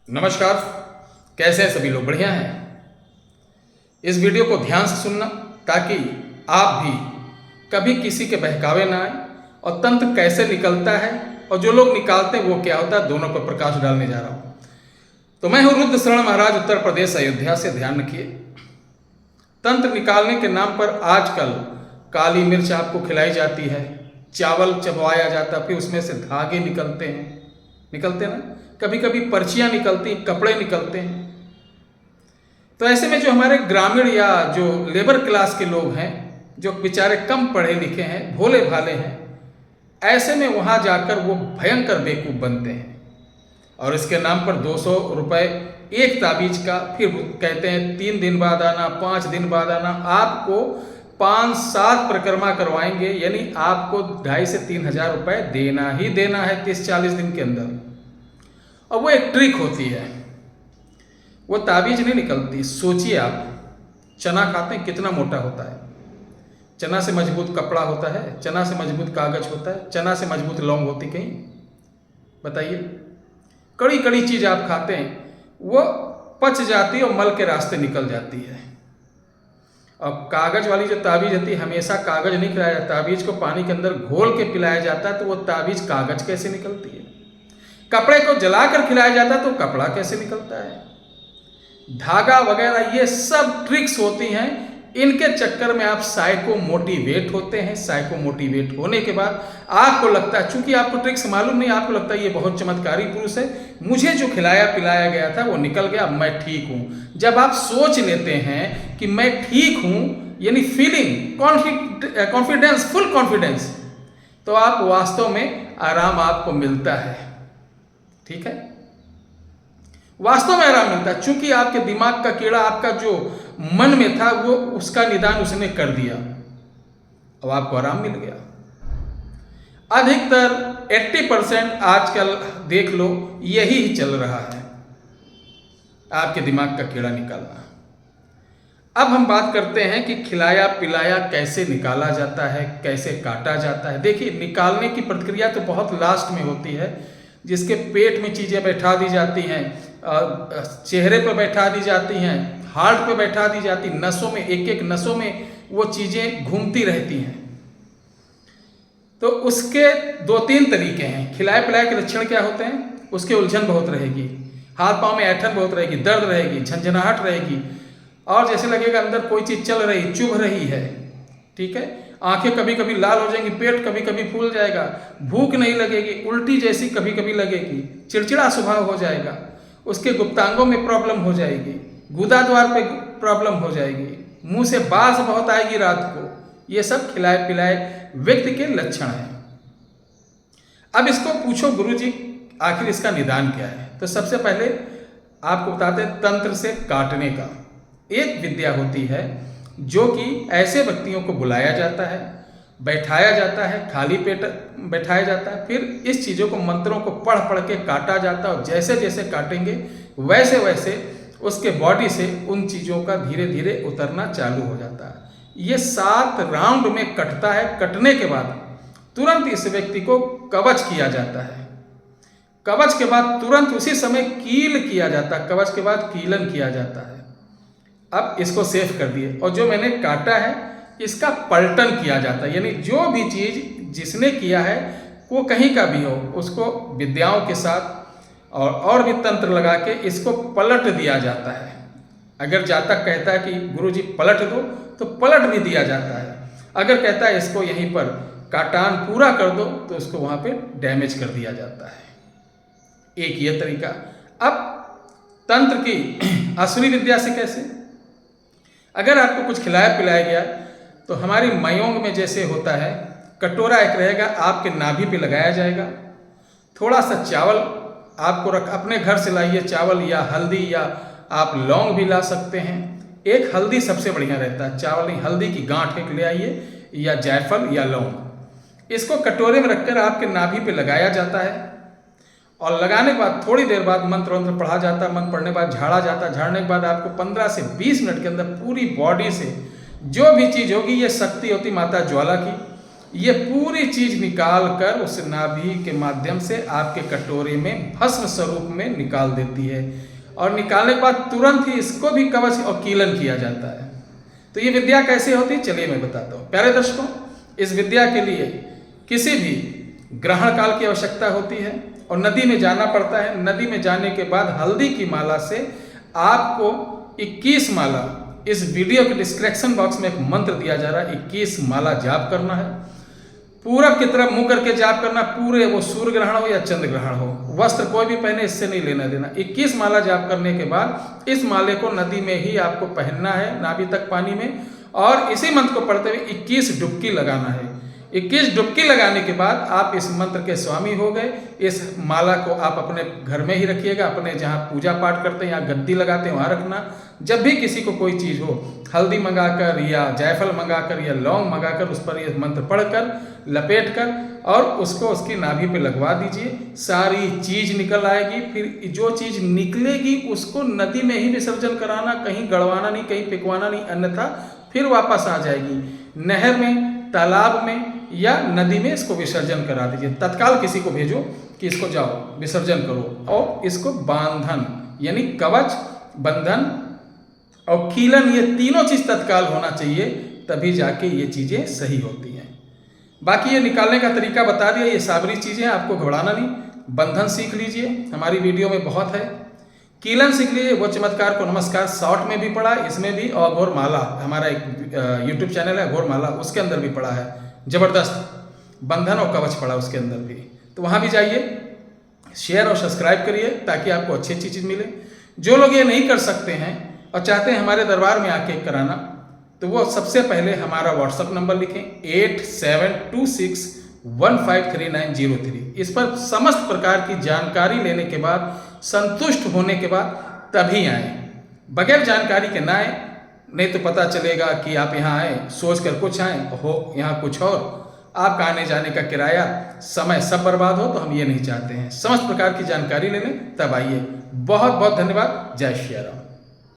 नमस्कार। कैसे हैं सभी लोग? बढ़िया हैं। इस वीडियो को ध्यान से सुनना ताकि आप भी कभी किसी के बहकावे ना आए और तंत्र कैसे निकलता है और जो लोग निकालते हैं वो क्या होता है, दोनों पर प्रकाश डालने जा रहा हूँ। तो मैं हूँ रुद्र शरण महाराज, उत्तर प्रदेश अयोध्या से। ध्यान रखिए, तंत्र निकालने के नाम पर आजकल काली मिर्च आपको खिलाई जाती है, चावल चबवाया जाता है, फिर उसमें से धागे निकलते ना, कभी कभी पर्चियां निकलती, कपड़े निकलते हैं। तो ऐसे में जो हमारे ग्रामीण या जो लेबर क्लास के लोग हैं, जो बेचारे कम पढ़े लिखे हैं, भोले भाले हैं, ऐसे में वहां जाकर वो भयंकर बेवकूफ बनते हैं और इसके नाम पर 200 रुपये एक ताबीज का, फिर कहते हैं 3 दिन बाद आना, 5 दिन बाद आना, आपको 5-7 परिक्रमा करवाएंगे, यानी आपको 2,500 से 3,000 रुपये देना ही देना है 30-40 दिन के अंदर। और वो एक ट्रिक होती है, वो ताबीज नहीं निकलती। सोचिए, आप चना खाते हैं, कितना मोटा होता है। चना से मजबूत कपड़ा होता है, चना से मजबूत कागज होता है, चना से मजबूत लौंग होती कहीं? बताइए। कड़ी कड़ी चीज आप खाते हैं, वो पच जाती है और मल के रास्ते निकल जाती है। अब कागज वाली जो ताबीज होती है, हमेशा कागज नहीं खिलाया जाता, ताबीज को पानी के अंदर घोल के पिलाया जाता है, तो वो ताबीज कागज कैसे निकलती है? कपड़े को जलाकर खिलाया जाता है तो कपड़ा कैसे निकलता है? धागा वगैरह ये सब ट्रिक्स होती हैं। इनके चक्कर में आप साइको मोटिवेट होते हैं। साइको मोटिवेट होने के बाद आपको लगता है, चूंकि आपको ट्रिक्स मालूम नहीं, आपको लगता है ये बहुत चमत्कारी पुरुष है, मुझे जो खिलाया पिलाया गया था वो निकल गया, मैं ठीक हूं। जब आप सोच लेते हैं कि मैं ठीक हूं, यानी फीलिंग कॉन्फिडेंस, फुल कॉन्फिडेंस, तो आप वास्तव में आराम आपको मिलता है। ठीक है, वास्तव में आराम मिलता है, चूंकि आपके दिमाग का कीड़ा आपका जो मन में था वो उसका निदान उसने कर दिया, अब आपको आराम मिल गया। अधिकतर 80% आजकल देख लो यही चल रहा है, आपके दिमाग का कीड़ा निकालना। अब हम बात करते हैं कि खिलाया पिलाया कैसे निकाला जाता है, कैसे काटा जाता है। देखिए, निकालने की प्रक्रिया तो बहुत लास्ट में होती है, जिसके पेट में चीज़ें बैठा दी जाती हैं, चेहरे पर बैठा दी जाती हैं, हार्ट पे बैठा दी जाती, नसों में, एक एक नसों में वो चीज़ें घूमती रहती हैं। तो उसके 2-3 तरीके हैं। खिलाए पिलाए के लक्षण क्या होते हैं? उसके उलझन बहुत रहेगी, हाथ पाँव में ऐठन बहुत रहेगी, दर्द रहेगी, झंझनाहट रहेगी, और जैसे लगेगा अंदर कोई चीज़ चल रही, चुभ रही है। ठीक है, आंखें कभी कभी लाल हो जाएंगी, पेट कभी कभी फूल जाएगा, भूख नहीं लगेगी, उल्टी जैसी कभी कभी लगेगी, चिड़चिड़ा स्वभाव हो जाएगा, उसके गुप्तांगों में प्रॉब्लम हो जाएगी, गुदा द्वार पे प्रॉब्लम हो जाएगी, मुंह से बास बहुत आएगी रात को। ये सब खिलाए पिलाए व्यक्ति के लक्षण हैं। अब इसको पूछो, गुरुजी आखिर इसका निदान क्या है? तो सबसे पहले आपको बताते हैं तंत्र से काटने का एक विद्या होती है, जो कि ऐसे व्यक्तियों को बुलाया जाता है, बैठाया जाता है, खाली पेट बैठाया जाता है, फिर इस चीज़ों को, मंत्रों को पढ़ पढ़ के काटा जाता है, और जैसे जैसे काटेंगे वैसे वैसे उसके बॉडी से उन चीज़ों का धीरे धीरे उतरना चालू हो जाता है। ये 7 राउंड में कटता है। कटने के बाद तुरंत इस व्यक्ति को कवच किया जाता है। कवच के बाद तुरंत उसी समय कील किया जाता है, कवच के बाद कीलन किया जाता है। अब इसको सेफ कर दिए, और जो मैंने काटा है इसका पलटन किया जाता है, यानी जो भी चीज़ जिसने किया है वो कहीं का भी हो, उसको विद्याओं के साथ और भी तंत्र लगा के इसको पलट दिया जाता है। अगर जातक कहता है कि गुरुजी पलट दो, तो पलट भी दिया जाता है। अगर कहता है इसको यहीं पर काटान पूरा कर दो, तो उसको वहाँ पे डैमेज कर दिया जाता है। एक ये तरीका। अब तंत्र की असुरी विद्या से कैसे? अगर आपको कुछ खिलाया पिलाया गया, तो हमारी मयोंग में जैसे होता है, कटोरा एक रहेगा, आपके नाभि पे लगाया जाएगा, थोड़ा सा चावल आपको अपने घर से लाइए, चावल या हल्दी, या आप लौंग भी ला सकते हैं। एक हल्दी सबसे बढ़िया रहता है, चावल नहीं, हल्दी की गांठ एक ले आइए, या जायफल या लौंग। इसको कटोरे में रखकर आपके नाभि पे लगाया जाता है, और लगाने के बाद थोड़ी देर बाद मंत्र पढ़ा जाता है। मंत्र पढ़ने के बाद झाड़ा जाता है। झाड़ने के बाद आपको 15 से 20 मिनट के अंदर पूरी बॉडी से जो भी चीज़ होगी, ये शक्ति होती माता ज्वाला की, ये पूरी चीज निकाल कर उस नाभि के माध्यम से आपके कटोरे में भस्म स्वरूप में निकाल देती है, और निकालने के बाद तुरंत ही इसको भी कवच और कीलन किया जाता है। तो ये विद्या कैसे होती है, चलिए मैं बताता हूँ। प्यारे दर्शकों, इस विद्या के लिए किसी भी ग्रहण काल की आवश्यकता होती है और नदी में जाना पड़ता है। नदी में जाने के बाद हल्दी की माला से आपको 21 माला, इस वीडियो के डिस्क्रिप्शन बॉक्स में एक मंत्र दिया जा रहा है, 21 माला जाप करना है। पूरब की तरफ मुंह करके जाप करना, पूरे वो सूर्य ग्रहण हो या चंद्र ग्रहण हो, वस्त्र कोई भी पहने, इससे नहीं लेना देना। 21 माला जाप करने के बाद इस माले को नदी में ही आपको पहनना है, नाभि तक पानी में, और इसी मंत्र को पढ़ते हुए 21 डुबकी लगाना है। 21 डुबकी लगाने के बाद आप इस मंत्र के स्वामी हो गए। इस माला को आप अपने घर में ही रखिएगा, अपने जहाँ पूजा पाठ करते हैं, यहाँ गद्दी लगाते हैं वहाँ रखना। जब भी किसी को कोई चीज़ हो, हल्दी मंगाकर या जायफल मंगाकर या लौंग मंगाकर उस पर यह मंत्र पढ़कर लपेट कर और उसको उसकी नाभि पे लगवा दीजिए। सारी चीज निकल आएगी। फिर जो चीज निकलेगी उसको नदी में ही विसर्जन कराना, कहीं गड़वाना नहीं, कहीं पिकवाना नहीं, अन्यथा फिर वापस आ जाएगी। नहर में, तालाब में या नदी में इसको विसर्जन करा दीजिए। तत्काल किसी को भेजो कि इसको जाओ विसर्जन करो, और इसको बांधन यानी कवच, बंधन और कीलन, ये तीनों चीज तत्काल होना चाहिए, तभी जाके ये चीजें सही होती हैं। बाकी ये निकालने का तरीका बता दिया, ये साबरी चीजें, आपको घबराना नहीं। बंधन सीख लीजिए, हमारी वीडियो में बहुत है। कीलन सीख लीजिए, वो चमत्कार को नमस्कार शॉर्ट में भी पढ़ा, इसमें भी, और घोर माला, हमारा एक यूट्यूब चैनल है घोर माला, उसके अंदर भी पढ़ा है, जबरदस्त बंधन और कवच पढ़ा उसके अंदर भी। तो वहाँ भी जाइए, शेयर और सब्सक्राइब करिए ताकि आपको अच्छी अच्छी चीज़ मिले। जो लोग ये नहीं कर सकते हैं और चाहते हैं हमारे दरबार में आके कराना, तो वो सबसे पहले हमारा व्हाट्सअप नंबर लिखें 8726153903। इस पर समस्त प्रकार की जानकारी लेने के बाद, संतुष्ट होने के बाद तभी आए, बगैर जानकारी के ना आए। नहीं तो पता चलेगा कि आप यहाँ आए सोच कर कुछ आए, हो यहाँ कुछ और, आपका आने जाने का किराया, समय सब बर्बाद हो, तो हम ये नहीं चाहते हैं। समस्त प्रकार की जानकारी ले लें तब आइए। बहुत बहुत धन्यवाद। जय श्री राम।